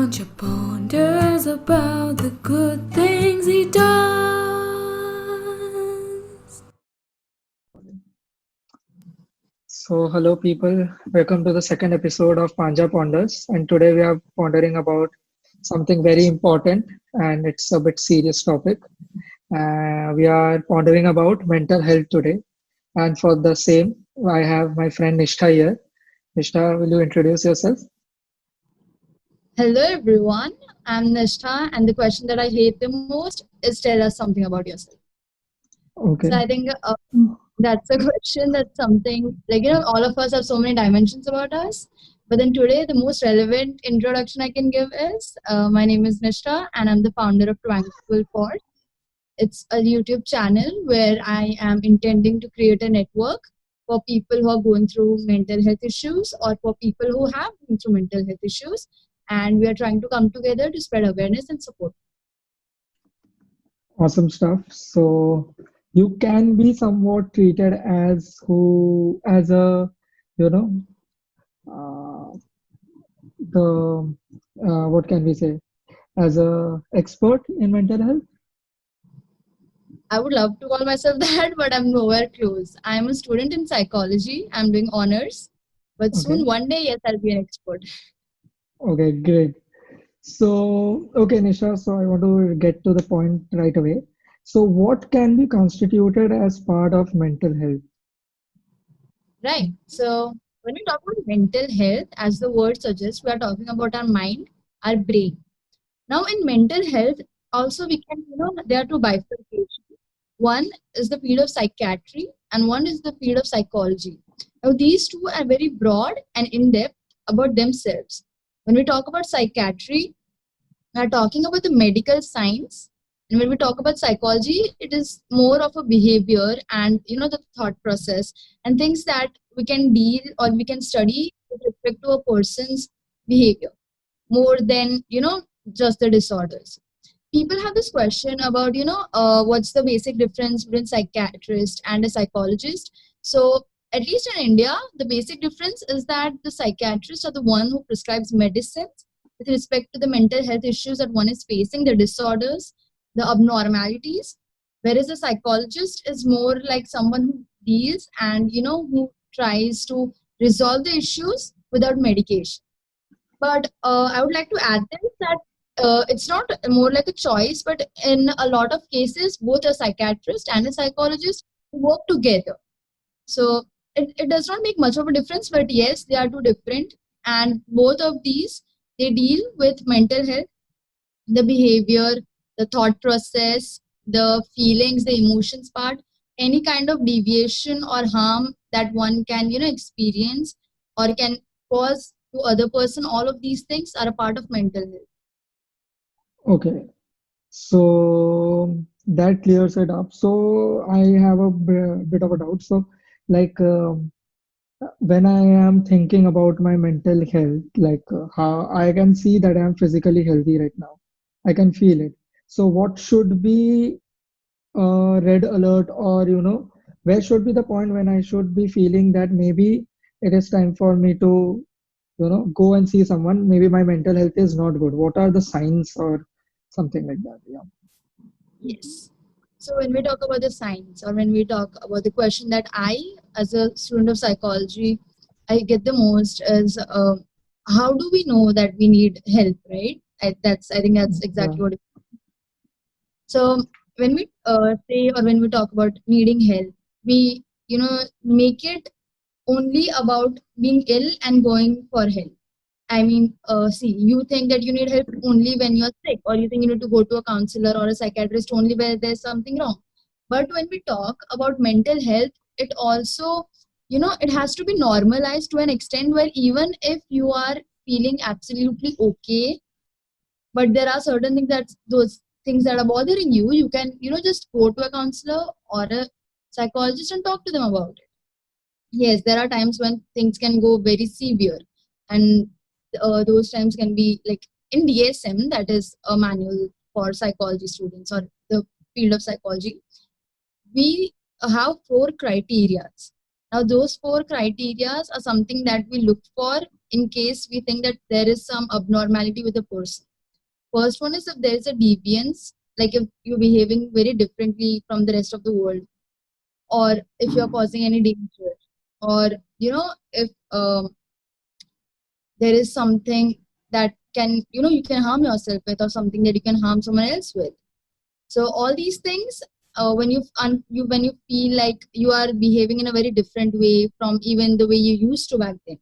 Panja Ponders about the good things he does. So, hello people, welcome to the second episode of Panja Ponders. And today we are pondering about something very important and it's a bit serious topic. We are pondering about mental health today. And for the same, I have my friend Nishtha here. Nishtha, will you introduce yourself? Hello everyone, I'm Nishtha, and the question that I hate the most is tell us something about yourself. So Okay. I think that's a question that's something all of us have so many dimensions about us. But then today, the most relevant introduction I can give is my name is Nishtha, and I'm the founder of Tranquil Port. It's a YouTube channel where I am intending to create a network for people who are going through mental health issues or for people who have been through mental health issues. And we are trying to come together to spread awareness and support. Awesome stuff. So you can be somewhat treated as a, you know, uh, the, what can we say, as a expert in mental health. I would love to call myself that, but I'm nowhere close. I'm a student in psychology. I'm doing honors, but Okay. soon one day, yes, I'll be an expert. Okay, great. So, okay, Nisha, so I want to get to the point right away. So, what can be constituted as part of mental health? Right. So when we talk about mental health, as the word suggests, we are talking about our mind, our brain. Now, in mental health, also we can, there are two bifurcations. One is the field of psychiatry, and one is the field of psychology. Now, these two are very broad and in depth about themselves. When we talk about psychiatry, we are talking about the medical science. And when we talk about psychology, it is more of a behavior and the thought process and things that we can deal or we can study with respect to a person's behavior more than just the disorders. People have this question about what's the basic difference between psychiatrist and a psychologist. So at least in India, the basic difference is that the psychiatrists are the one who prescribes medicines with respect to the mental health issues that one is facing, the disorders, the abnormalities, whereas the psychologist is more like someone who deals and who tries to resolve the issues without medication. But I would like to add this that it's not more like a choice, but in a lot of cases, both a psychiatrist and a psychologist work together. So it does not make much of a difference, but yes, they are two different. And both of these, they deal with mental health, the behavior, the thought process, the feelings, the emotions part, any kind of deviation or harm that one can, experience or can cause to other person, all of these things are a part of mental health. Okay, so that clears it up. So, I have a bit of a doubt. So, like, when I am thinking about my mental health, like how I can see that I am physically healthy right now, I can feel it. So, what should be red alert, or where should be the point when I should be feeling that maybe it is time for me to go and see someone, maybe my mental health is not good? What are the signs or something like that? Yeah. Yes. So when we talk about the science or when we talk about the question that I, as a student of psychology, I get the most is how do we know that we need help, right? I think that's Yeah. exactly what. So when we say or when we talk about needing help, we make it only about being ill and going for help. I mean, see, you think that you need help only when you're sick, or you think you need to go to a counselor or a psychiatrist only where there's something wrong. But when we talk about mental health, it also, it has to be normalized to an extent where even if you are feeling absolutely okay, but there are certain things that those things that are bothering you, you can, just go to a counselor or a psychologist and talk to them about it. Yes, there are times when things can go very severe, and those times can be like in DSM, that is a manual for psychology students or the field of psychology. We have four criterias. Now, those four criterias are something that we look for in case we think that there is some abnormality with a person. First one is if there is a deviance, like if you're behaving very differently from the rest of the world, or if you're causing any danger, or if there is something that can you can harm yourself with, or something that you can harm someone else with. So all these things, when you feel like you are behaving in a very different way from even the way you used to back then,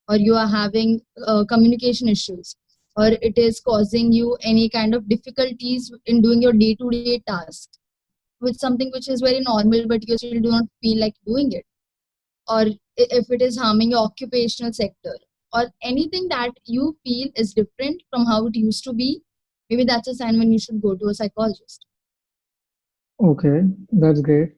or you are having communication issues, or it is causing you any kind of difficulties in doing your day-to-day task with something which is very normal, but you still do not feel like doing it, or if it is harming your occupational sector, or anything that you feel is different from how it used to be, maybe that's a sign when you should go to a psychologist. Okay, that's great.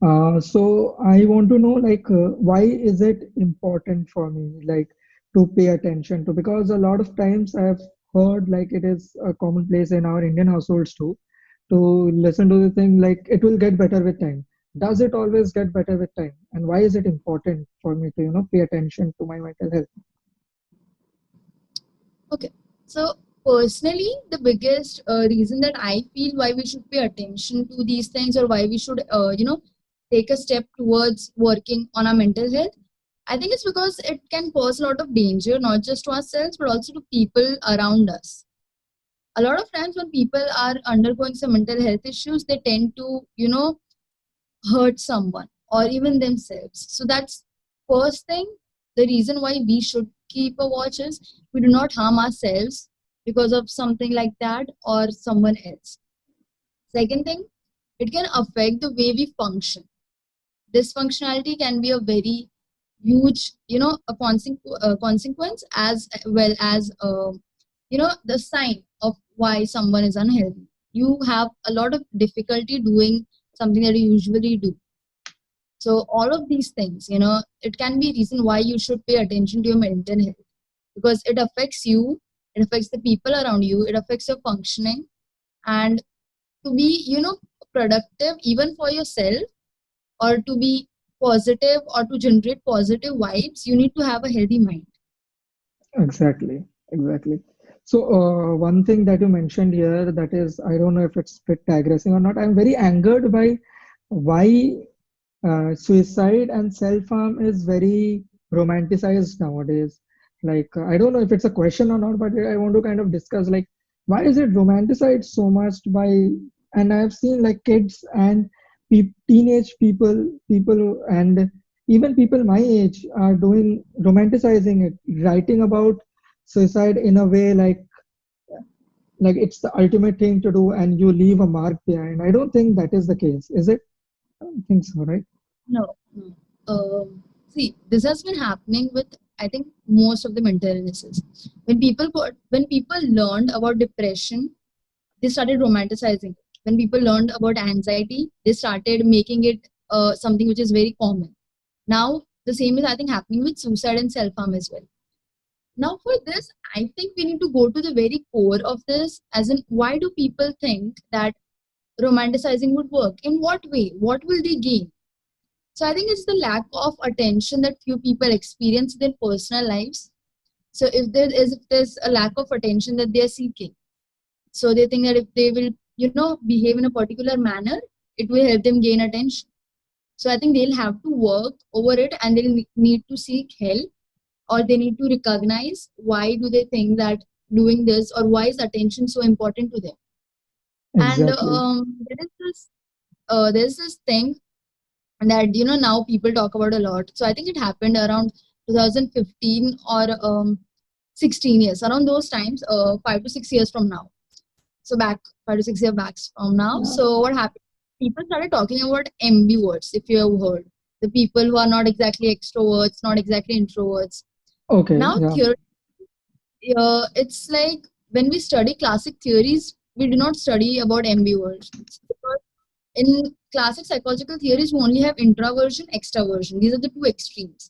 So I want to know, like, why is it important for me, like, to pay attention to? Because a lot of times I've heard, like, it is a commonplace in our Indian households too, to listen to the thing like it will get better with time. Does it always get better with time? And why is it important for me to, pay attention to my mental health? Okay. So personally, the biggest reason that I feel why we should pay attention to these things, or why we should, take a step towards working on our mental health, I think it's because it can pose a lot of danger, not just to ourselves, but also to people around us. A lot of times when people are undergoing some mental health issues, they tend to, hurt someone or even themselves. So that's first thing. The reason why we should keep a watch is we do not harm ourselves because of something like that or someone else. Second thing, it can affect the way we function. Dysfunctionality can be a very huge, a consequence, as well as the sign of why someone is unhealthy. You have a lot of difficulty doing something that you usually do. So all of these things, it can be reason why you should pay attention to your mental health, because it affects you, it affects the people around you, it affects your functioning. And to be, productive even for yourself, or to be positive, or to generate positive vibes, you need to have a healthy mind. Exactly, exactly. So, one thing that you mentioned here, that is, I don't know if it's bit digressing or not. I'm very angered by why suicide and self-harm is very romanticized nowadays. Like, I don't know if it's a question or not, but I want to kind of discuss, like, why is it romanticized so much by, and I've seen like kids and teenage people and even people my age are doing romanticizing it, writing about suicide in a way like it's the ultimate thing to do and you leave a mark behind. I don't think that is the case, is it? I don't think so, right? No, no. See, this has been happening with, I think, most of the mental illnesses. When people learned about depression, they started romanticizing it. When people learned about anxiety, they started making it something which is very common. Now, the same is, I think, happening with suicide and self harm as well. Now, for this, I think we need to go to the very core of this, as in, why do people think that romanticizing would work? In what way? What will they gain? So I think it's the lack of attention that few people experience in their personal lives. So if there's a lack of attention that they're seeking, so they think that if they will, behave in a particular manner, it will help them gain attention. So I think they'll have to work over it, and they'll need to seek help, or they need to recognize why do they think that doing this, or why is attention so important to them. And Exactly. there's this thing that now people talk about a lot. So I think it happened around 2015 or 16 years, around those times, 5 to 6 years from now. So back 5 to 6 years back from now. So what happened? People started talking about ambiverts, if you have heard. The people who are not exactly extroverts, not exactly introverts. Okay, Now, yeah. it's like when we study classic theories, we do not study about ambiverts. Because in classic psychological theories, we only have introversion, extroversion. These are the two extremes.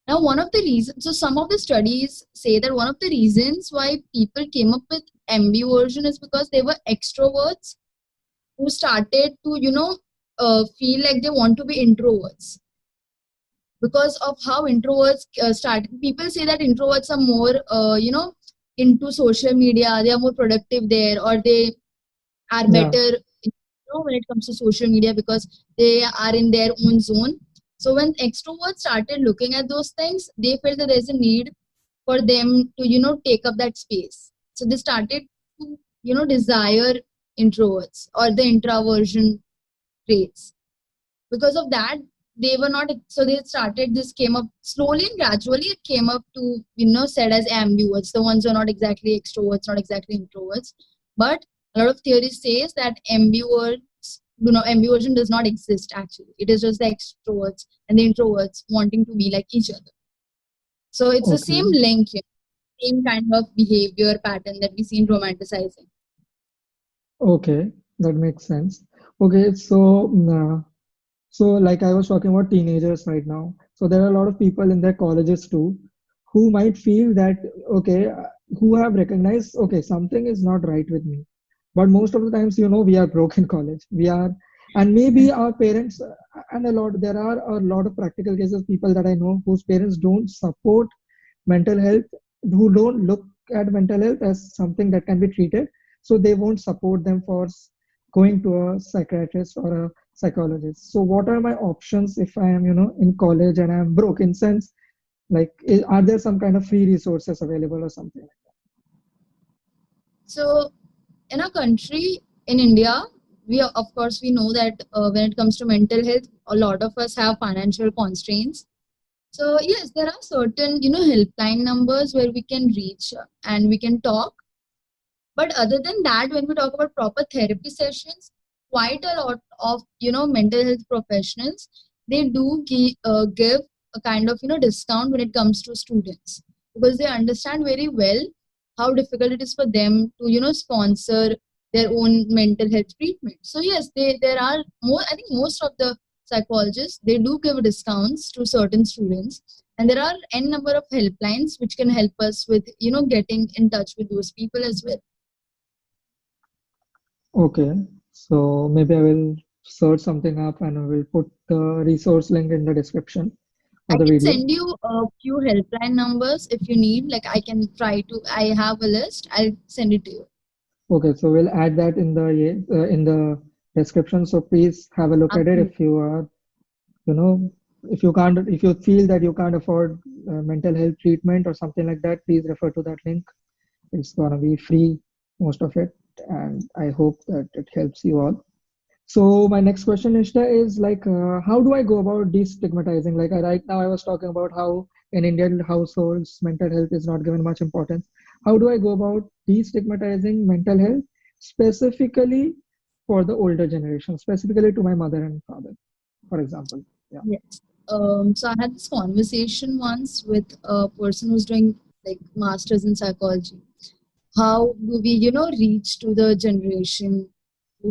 Now, one of the reasons, so some of the studies say that one of the reasons why people came up with ambiversion is because they were extroverts who started to, feel like they want to be introverts. because of how introverts start. People say that introverts are more, into social media. They are more productive there, or they are Yeah. better, when it comes to social media because they are in their own zone. So when extroverts started looking at those things, they felt that there's a need for them to take up that space. So they started to desire introverts or the introversion traits. Because of that, they were not, so they started, this came up slowly and gradually, it came up to said as ambiverts, the ones who are not exactly extroverts, not exactly introverts. But a lot of theories says that ambiversion does not exist actually. It is just the extroverts and the introverts wanting to be like each other. So it's the same Okay. link, same kind of behavior pattern that we see in romanticizing. Okay. That makes sense. Okay. So like I was talking about teenagers right now. So there are a lot of people in their colleges too who might feel that, okay, who have recognized, okay, something is not right with me. But most of the times, we are broke in college. We are, and maybe our parents, and there are a lot of practical cases, people that I know whose parents don't support mental health, who don't look at mental health as something that can be treated. So they won't support them for going to a psychiatrist or a psychologist. So what are my options if I am, in college and I'm broke in sense, like, are there some kind of free resources available or something? So in our country, in India, we are, of course we know that when it comes to mental health, a lot of us have financial constraints. So yes, there are certain helpline numbers where we can reach and we can talk. But other than that, when we talk about proper therapy sessions, quite a lot of mental health professionals, they do give a kind of discount when it comes to students, because they understand very well how difficult it is for them to sponsor their own mental health treatment. So yes, there are more. I think most of the psychologists, they do give discounts to certain students, and there are n number of helplines which can help us with getting in touch with those people as well. Okay, so maybe I will search something up and I will put the resource link in the description I of the can video. send you a few helpline numbers if you need. Like I can try to. I have a list. I'll send it to you. Okay, so we'll add that in the description. So please have a look at it Absolutely. if you are, you know, if you feel that you can't afford mental health treatment or something like that, please refer to that link. It's gonna be free, most of it, and I hope that it helps you all. So my next question, Nishtha, is like, how do I go about destigmatizing? Like right now, I was talking about how in Indian households, mental health is not given much importance. How do I go about destigmatizing mental health, specifically for the older generation, specifically to my mother and father, for example? Yeah. Yes. So I had this conversation once with a person who's doing like masters in psychology. How do we, reach to the generation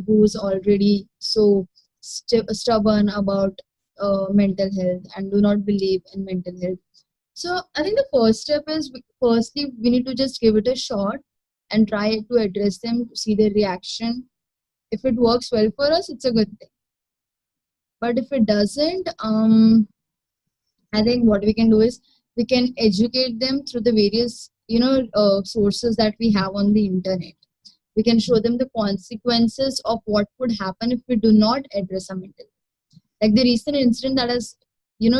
who's already so stubborn about mental health and do not believe in mental health? So I think the first step is firstly we need to just give it a shot and try to address them to see their reaction. If it works well for us, it's a good thing. But if it doesn't, I think what we can do is we can educate them through the various sources that we have on the internet. We can show them the consequences of what would happen if we do not address our mental health. Like the recent incident that has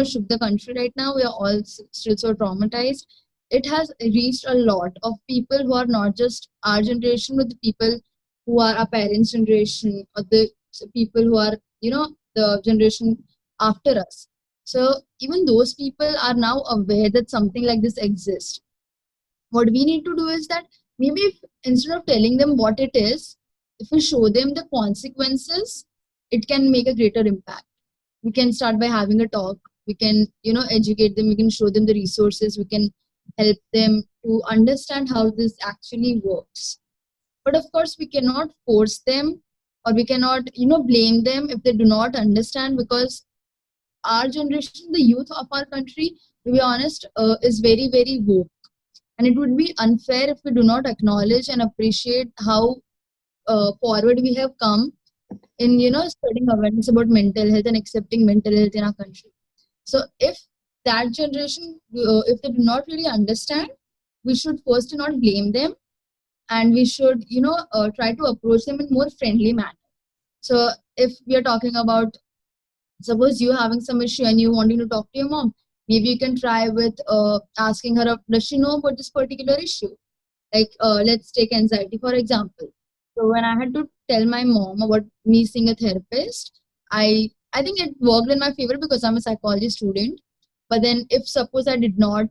shook the country right now, we are all still so traumatized. It has reached a lot of people who are not just our generation, but the people who are our parents generation, or the people who are the generation after us. So even those people are now aware that something like this exists. What we need to do is that maybe if, instead of telling them what it is, if we show them the consequences, it can make a greater impact. We can start by having a talk. We can educate them. We can show them the resources. We can help them to understand how this actually works. But of course we cannot force them, or we cannot blame them if they do not understand, because our generation, the youth of our country, to be honest, is very very woke, and it would be unfair if we do not acknowledge and appreciate how forward we have come in spreading awareness about mental health and accepting mental health in our country. So if that generation, if they do not really understand, we should first not blame them, and we should, try to approach them in more friendly manner. So if we are talking about, suppose you having some issue and you wanting to talk to your mom, maybe you can try with asking her, does she know about this particular issue? Like, let's take anxiety for example. So when I had to tell my mom about me seeing a therapist, I think it worked in my favor because I'm a psychology student. But then if suppose I did not,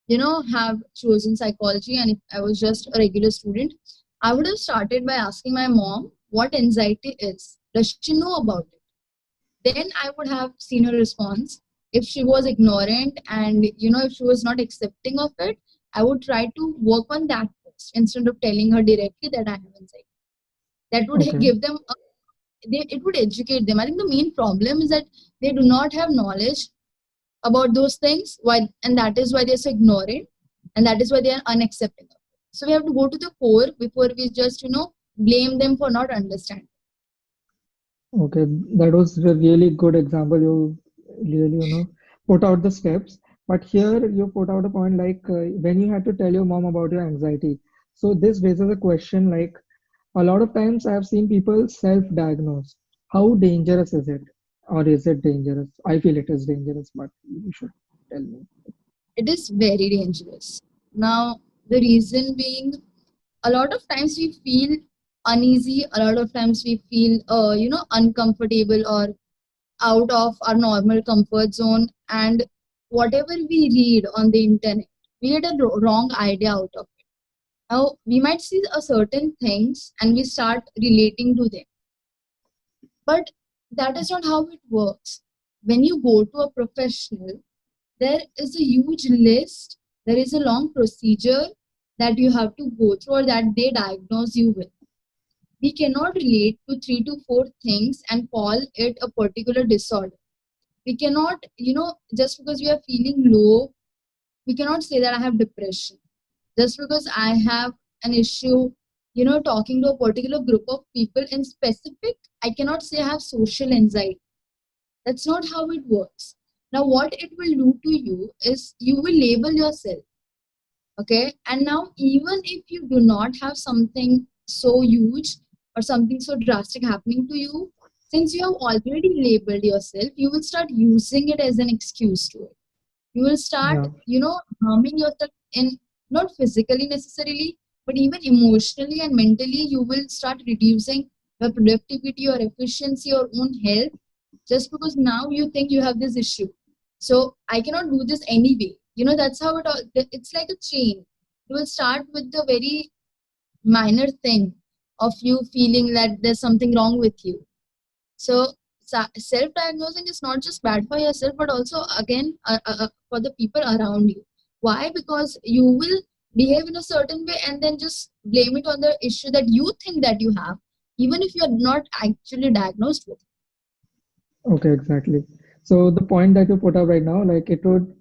have chosen psychology, and if I was just a regular student, I would have started by asking my mom what anxiety is. Does she know about it? Then I would have seen her response. If she was ignorant and if she was not accepting of it, I would try to work on that first instead of telling her directly that I have anxiety. That would Okay. give them it would educate them. I think the main problem is that they do not have knowledge about those things, why, and that is why they're so ignorant, and that is why they are unaccepting of it. So we have to go to the core before we just blame them for not understanding. Okay, that was a really good example. You really, put out the steps. But here you put out a point like when you had to tell your mom about your anxiety. So this raises a question like a lot of times I have seen people self-diagnose. How dangerous is it? Or is it dangerous? I feel it is dangerous, but you should tell me. It is very dangerous. Now, the reason being, a lot of times we feel uneasy, a lot of times we feel, uncomfortable or out of our normal comfort zone, and whatever we read on the internet, we get a wrong idea out of it. Now, we might see a certain things and we start relating to them, but that is not how it works. When you go to a professional, there is a huge list, there is a long procedure that you have to go through or that they diagnose you with. We cannot relate to three to four things and call it a particular disorder. We cannot, just because we are feeling low, we cannot say that I have depression. Just because I have an issue, talking to a particular group of people in specific, I cannot say I have social anxiety. That's not how it works. Now, what it will do to you is you will label yourself. Okay. And now, even if you do not have something so huge or something so drastic happening to you, since you have already labeled yourself, you will start using it as an excuse to it. You will start, Yeah, harming yourself in, not physically necessarily, but even emotionally and mentally. You will start reducing your productivity, your efficiency, your own health, just because now you think you have this issue. So I cannot do this anyway. That's how it's like a chain. You will start with the very minor thing of you feeling that there's something wrong with you. So self-diagnosing is not just bad for yourself, but also again for the people around you. Why? Because you will behave in a certain way and then just blame it on the issue that you think that you have, even if you are not actually diagnosed with it. okay, exactly. So the point that you put up right now, like it would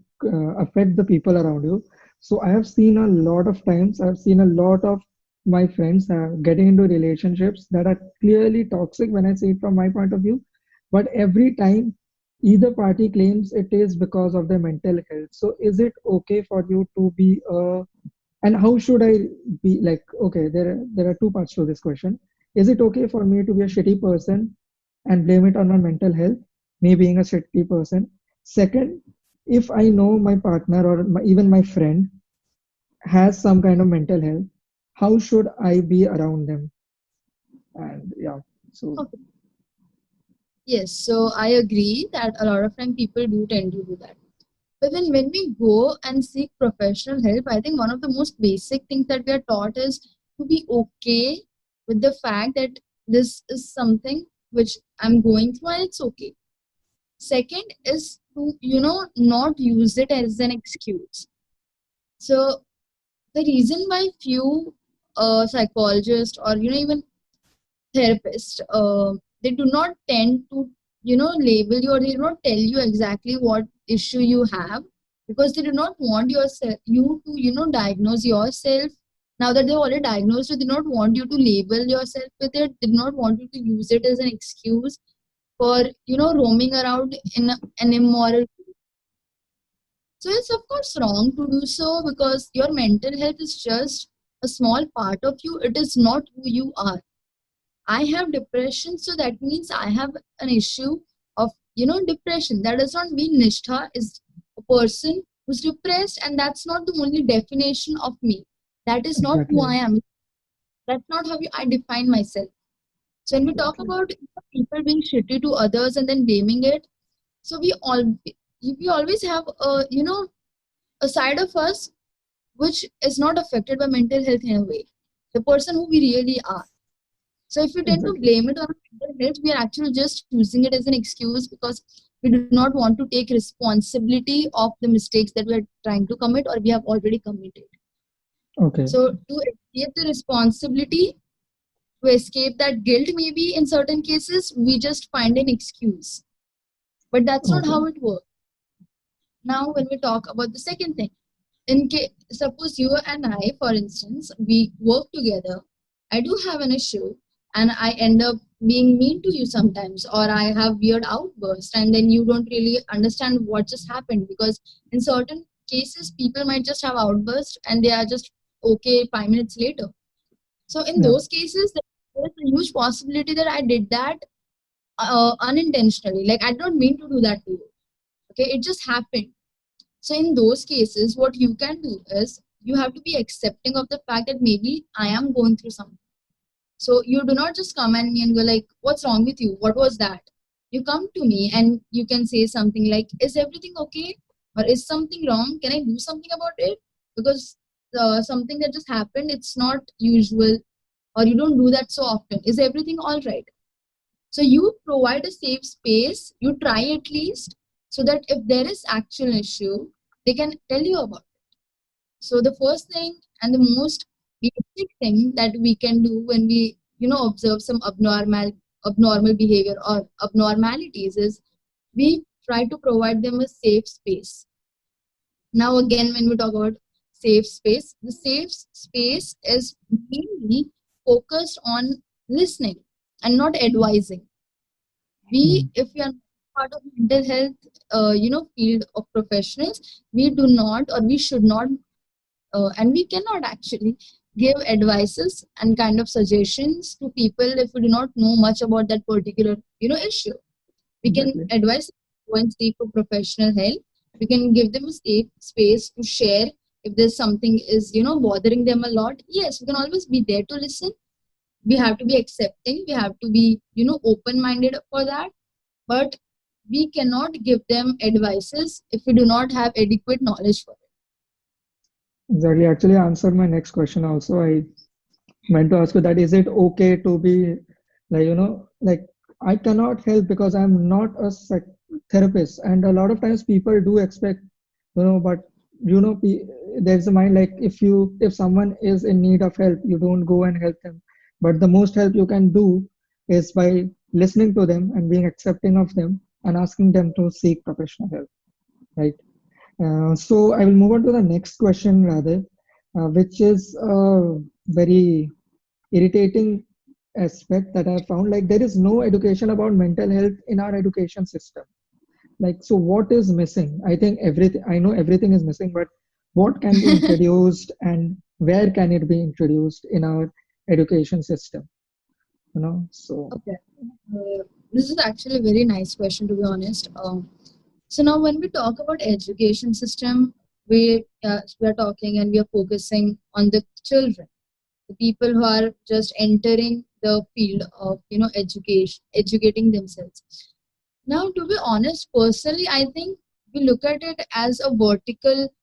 affect the people around you. So I have seen a lot of times, I've seen a lot of my friends getting into relationships that are clearly toxic when I see it from my point of view. But every time either party claims it is because of their mental health. So is it okay for you to be and how should I be like, okay, there are two parts to this question. Is it okay for me to be a shitty person and blame it on my mental health, me being a shitty person? Second, if I know my partner or even my friend has some kind of mental health, how should I be around them? And yeah, so Okay. Yes, so I agree that a lot of time people do tend to do that. But then when we go and seek professional help, I think one of the most basic things that we are taught is to be okay with the fact that this is something which I'm going through and it's okay. Second is to, not use it as an excuse. So the reason why few psychologists or, even therapists, they do not tend to, label you, or they do not tell you exactly what issue you have, because they do not want you to, diagnose yourself. Now that they've already diagnosed you, they do not want you to label yourself with it. They do not want you to use it as an excuse for, roaming around in an immoral. So it's of course wrong to do so because your mental health is just a small part of you. It is not who you are. I have depression, so that means I have an issue of depression. That does not mean Nishtha is a person who's depressed, and that's not the only definition of me. That is not who I Exactly. am. That's not how I define myself. So when we talk Exactly. about people being shitty to others and then blaming it, so we always have a side of us which is not affected by mental health in a way. The person who we really are. So if we tend to Exactly. blame it on mental health, we are actually just using it as an excuse because we do not want to take responsibility of the mistakes that we are trying to commit or we have already committed. Okay. So to escape the responsibility, to escape that guilt, maybe in certain cases, we just find an excuse. But that's not Okay. how it works. Now, when we talk about the second thing, in case suppose you and I, for instance, we work together, I do have an issue and I end up being mean to you sometimes, or I have weird outbursts, and then you don't really understand what just happened because in certain cases people might just have outbursts and they are just okay 5 minutes later. So in Yeah. those cases, there is a huge possibility that I did that unintentionally. Like I don't mean to do that to you. Okay, it just happened. So in those cases, what you can do is you have to be accepting of the fact that maybe I am going through something. So you do not just come at me and go like, "What's wrong with you? What was that?" You come to me and you can say something like, "Is everything okay? Or is something wrong? Can I do something about it?" Because something that just happened, it's not usual, or you don't do that so often. Is everything all right? So you provide a safe space, you try at least, so that if there is actual issue, they can tell you about it. So the first thing and the most basic thing that we can do when we, observe some abnormal behavior or abnormalities is we try to provide them a safe space. Now again, when we talk about safe space, the safe space is mainly focused on listening and not advising. We Mm. if we are part of mental health field of professionals, we do not or we should not and we cannot actually give advices and kind of suggestions to people if we do not know much about that particular issue. We can Exactly. advise one seek for professional help. We can give them a safe space to share if there's something is bothering them a lot. Yes, we can always be there to listen. We have to be accepting, we have to be open minded for that, but we cannot give them advices if we do not have adequate knowledge for Exactly. Actually, answered my next question also. I meant to ask you that is it okay to be like, like I cannot help because I'm not a therapist. And a lot of times people do expect, but there's a mind like if someone is in need of help, you don't go and help them. But the most help you can do is by listening to them and being accepting of them and asking them to seek professional help, right? So I will move on to the next question rather, which is a very irritating aspect that I found. Like there is no education about mental health in our education system. Like, so what is missing? I think everything, I know everything is missing, but what can be it. introduced and where can it be introduced in our education system? So Okay. This is actually a very nice question, to be honest. So now, when we talk about education system, we are talking and we are focusing on the children, the people who are just entering the field of education, educating themselves. Now, to be honest, personally, I think we look at it as a vertical,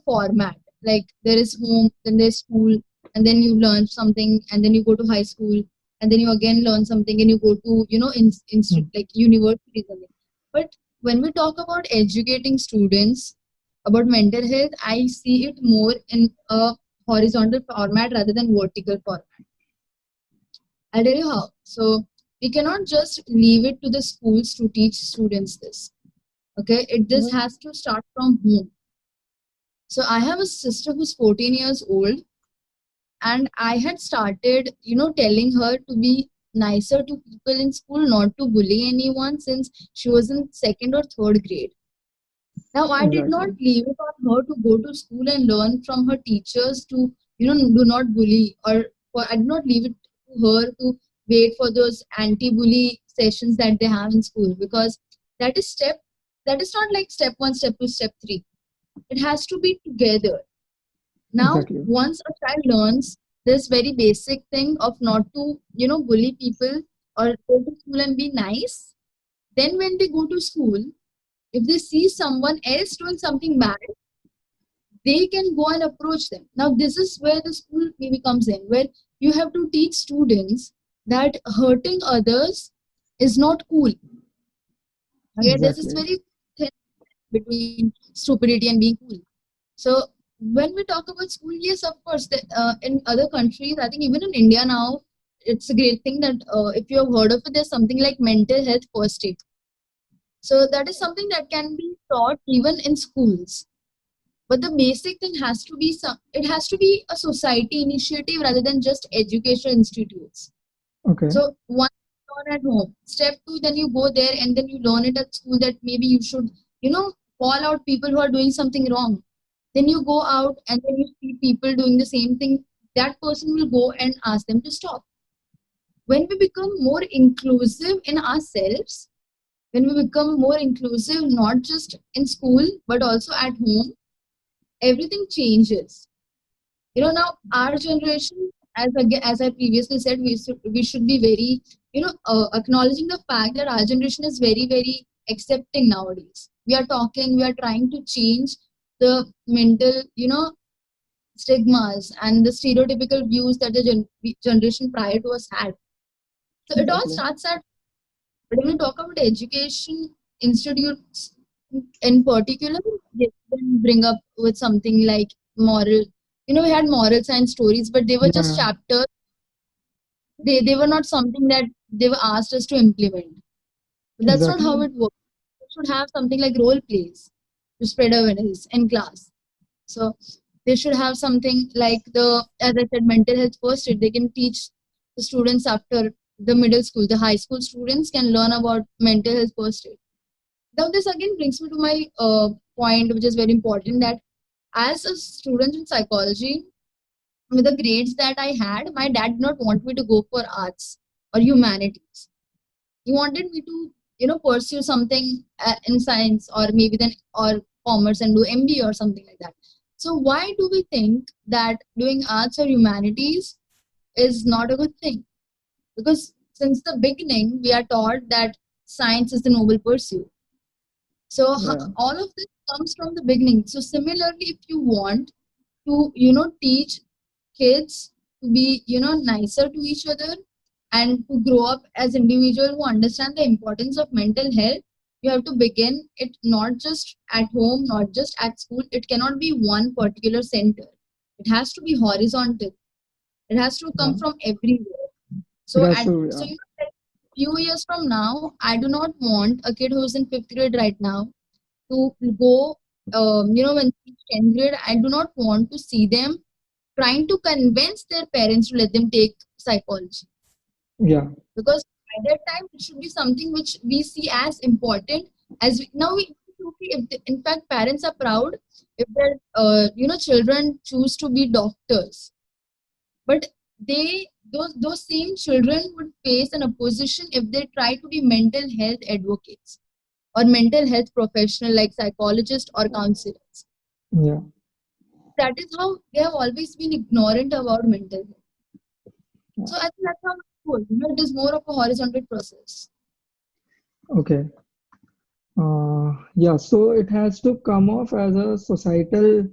format. Like there is home, then there's school, and then you learn something, and then you go to high school, and then you again learn something, and you go to, mm, like universities again. But when we talk about educating students about mental health, I see it more in a horizontal format rather than vertical format. I'll tell you how. So we cannot just leave it to the schools to teach students this. Okay, this uh, has to start from home. So I have a sister who's 14 years old, and I had started, telling her to be nicer to people in school, not to bully anyone since she was in second or third grade. Now, I did not Exactly. leave it on her to go to school and learn from her teachers to, do not bully, or I did not leave it to her to wait for those anti-bully sessions that they have in school, because that is step, that is not like step one, step two, step three. It has to be together. Now, Exactly. once a child learns this very basic thing of not to, bully people or go to school and be nice, then when they go to school, if they see someone else doing something bad, they can go and approach them. Now, this is where the school maybe comes in, where you have to teach students that hurting others is not cool. Okay, this is Exactly. very thin between stupidity and being cool. So, when we talk about school, yes, of course, in other countries, I think even in India now, it's a great thing that if you have heard of it, there's something like mental health first aid. So, that is something that can be taught even in schools. But the basic thing has to be it has to be a society initiative rather than just education institutes. Okay. So one, learn at home. Step two, then you go there and then you learn it at school that maybe you should, call out people who are doing something wrong. Then you go out and then you see people doing the same thing. That person will go and ask them to stop. When we become more inclusive in ourselves, when we become more inclusive, not just in school, but also at home, everything changes. Now our generation, as I previously said, we should be very, acknowledging the fact that our generation is very very accepting nowadays. We are trying to change the mental, stigmas and the stereotypical views that the generation prior to us had. So it all Exactly. starts at, but when we talk about education institutes in particular, they can bring up with something like moral. We had moral science stories, but they were just Yeah. chapters. They were not something that they were asked us to implement. But that's not how Exactly. it works. We should have something like role plays to spread awareness in class. So they should have something like as I said, mental health first aid. They can teach the students after the middle school. The high school students can learn about mental health first aid. Now, this again brings me to my point, which is very important, that as a student in psychology, with the grades that I had, my dad did not want me to go for arts or humanities. He wanted me to, pursue something in science, or maybe then or commerce and do MBA or something like that. So why do we think that doing arts or humanities is not a good thing? Because since the beginning, we are taught that science is the noble pursuit. So Yeah. all of this comes from the beginning. So similarly, if you want to, teach kids to be, nicer to each other and to grow up as individuals who understand the importance of mental health, you have to begin it not just at home, not just at school. It cannot be one particular center. It has to be horizontal. It has to come Yeah. from everywhere. It So has to. Yeah. like, few years from now, I do not want a kid who's in fifth grade right now to go, when he's 10th grade. I do not want to see them trying to convince their parents to let them take psychology, Yeah. because by that time it should be something which we see as important as now we if in fact parents are proud if their children choose to be doctors, but those same children would face an opposition if they try to be mental health advocates or mental health professional like psychologists or counselors. Yeah. That is how they have always been ignorant about mental health. Yeah. So I think that's how it's cool. It is more of a horizontal process. Okay. Yeah, so it has to come off as a societal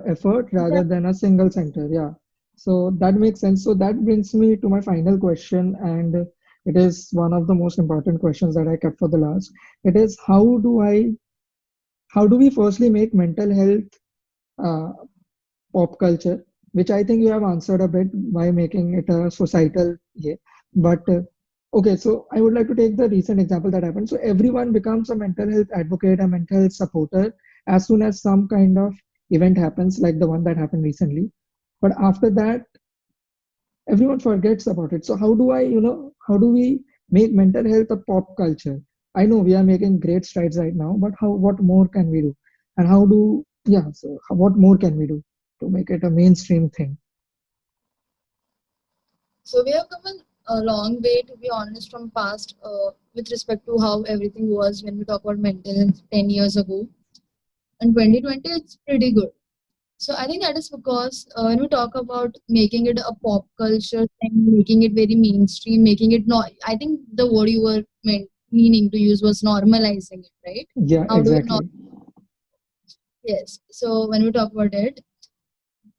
effort rather Exactly. than a single center. Yeah, so that makes sense. So that brings me to my final question, and it is one of the most important questions that I kept for the last. It is how do we firstly make mental health uh, pop culture, which I think you have answered a bit by making it a societal. Yeah. But okay, so I would like to take the recent example that happened. So everyone becomes a mental health advocate, a mental health supporter as soon as some kind of event happens, like the one that happened recently. But after that, everyone forgets about it. So how do we make mental health a pop culture? I know we are making great strides right now, but what more can we do? And what more can we do to make it a mainstream thing? So we have come a long way, to be honest, from past with respect to how everything was when we talk about mental health 10 years ago. In 2020, it's pretty good. So I think that is because when we talk about making it a pop culture thing, making it very mainstream, making it not, I think the word you were meaning to use was normalizing it, right? Yeah, How do we not? exactly. Yes. So when we talk about it,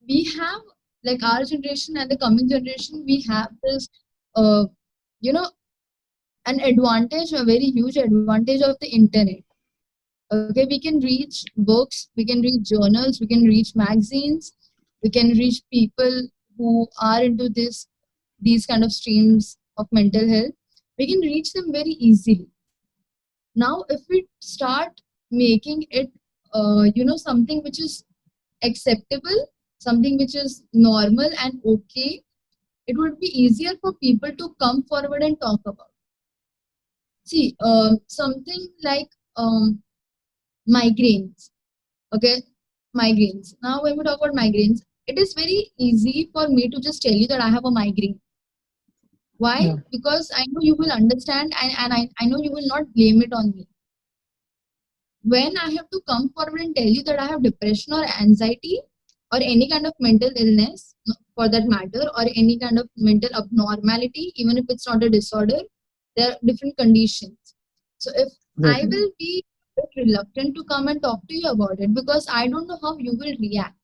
we have like our generation and the coming generation, we have this, uh, you know, an advantage, a very huge advantage of the internet. Okay, we can reach books, we can read journals, we can reach magazines, we can reach people who are into these kind of streams of mental health. We can reach them very easily. Now, if we start making it, something which is acceptable, something which is normal and okay, it would be easier for people to come forward and talk about. See, something like migraines. Okay, migraines. Now, when we talk about migraines, it is very easy for me to just tell you that I have a migraine. Why? Yeah, Because I know you will understand, and I know you will not blame it on me. When I have to come forward and tell you that I have depression or anxiety or any kind of mental illness for that matter, or any kind of mental abnormality, even if it's not a disorder, there are different conditions. So if I exactly. will be a bit reluctant to come and talk to you about it because I don't know how you will react.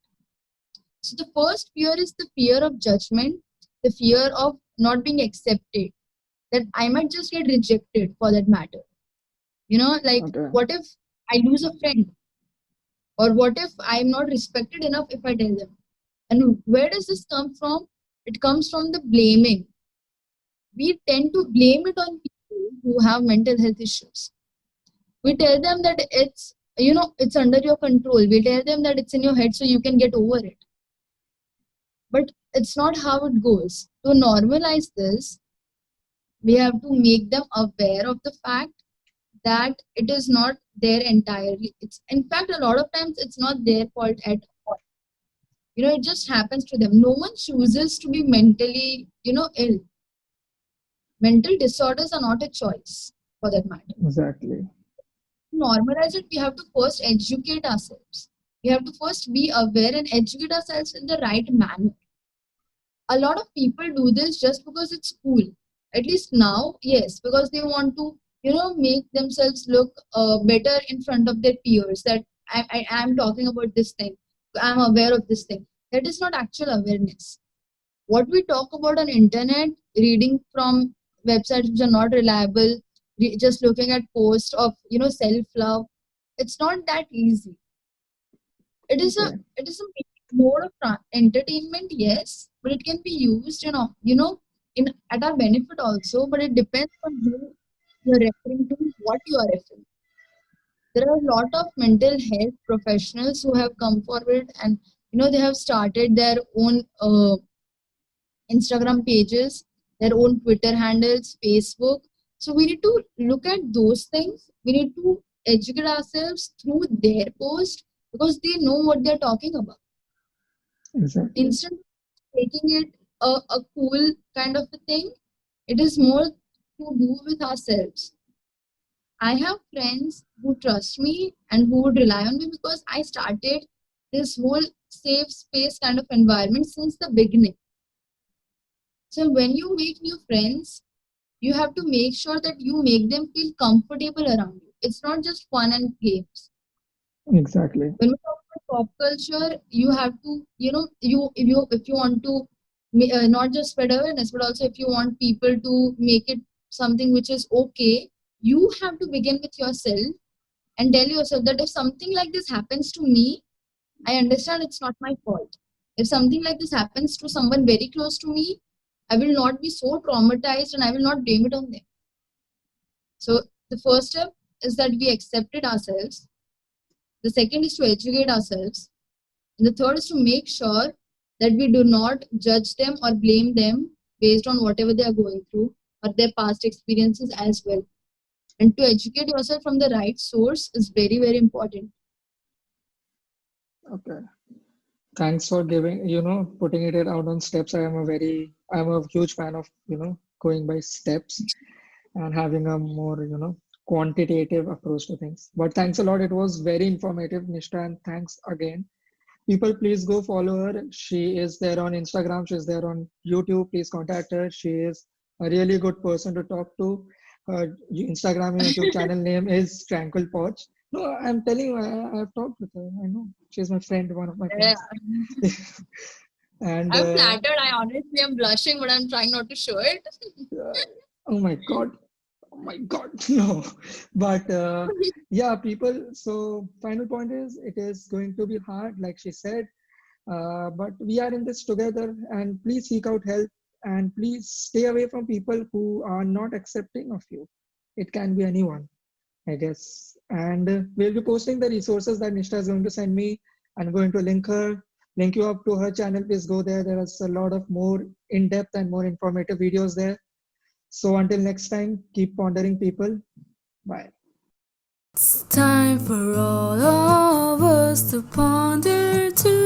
So the first fear is the fear of judgment, the fear of not being accepted, that I might just get rejected for that matter. Like Okay, what if I lose a friend? Or what if I'm not respected enough if I tell them? And where does this come from? It comes from the blaming. We tend to blame it on people who have mental health issues. We tell them that it's under your control. We tell them that it's in your head so you can get over it. But it's not how it goes. To normalize this, we have to make them aware of the fact that it is not their entirely. It's in fact a lot of times it's not their fault at all. It just happens to them. No one chooses to be mentally ill. Mental disorders are not a choice for that matter. exactly. To normalize it, we have to first educate ourselves. We have to first be aware and educate ourselves in the right manner. A lot of people do this just because it's cool. At least now, yes, because they want to make themselves look better in front of their peers, that I'm talking about this thing, I'm aware of this thing. That is not actual awareness. What we talk about on internet, reading from websites which are not reliable, just looking at posts of self love, it's not that easy. Okay, It is a mode of entertainment, yes, but it can be used in at our benefit also. But it depends on who you're referring to, what you are referring. There are a lot of mental health professionals who have come forward, and they have started their own Instagram pages, their own Twitter handles, Facebook. So we need to look at those things. We need to educate ourselves through their post because they know what they're talking about. exactly. Instead of making it a cool kind of a thing, it is more to do with ourselves. I have friends who trust me and who would rely on me because I started this whole safe space kind of environment since the beginning. So when you make new friends, you have to make sure that you make them feel comfortable around you. It's not just fun and games. Exactly. When we talk about pop culture, you have to, if you want to not just spread awareness, but also if you want people to make it something which is okay, you have to begin with yourself and tell yourself that if something like this happens to me, I understand it's not my fault. If something like this happens to someone very close to me, I will not be so traumatized and I will not blame it on them. So the first step is that we accept it ourselves. The second is to educate ourselves. And the third is to make sure that we do not judge them or blame them based on whatever they are going through or their past experiences as well. And to educate yourself from the right source is very, very important. Okay. Thanks for giving, putting it out on steps. I'm a huge fan of, going by steps and having a more, quantitative approach to things. But thanks a lot. It was very informative, Nishtha, and thanks again. People, please go follow her. She is there on Instagram. She's there on YouTube. Please contact her. She is a really good person to talk to. Her Instagram and YouTube channel name is Tranquil Porch. No, I'm telling you, I've talked with her. I know. She's my friend, one of my Yeah. friends. And I'm flattered. I honestly am blushing, but I'm trying not to show it. oh my God, oh my God, no. But yeah, people. So final point is, it is going to be hard, like she said. But we are in this together, and please seek out help, and please stay away from people who are not accepting of you. It can be anyone, I guess. And we'll be posting the resources that Nishtha is going to send me. I'm going to link you up to her channel. Please go there. There is a lot of more in-depth and more informative videos there. So until next time, keep pondering, people. Bye. It's time for all of us to ponder too.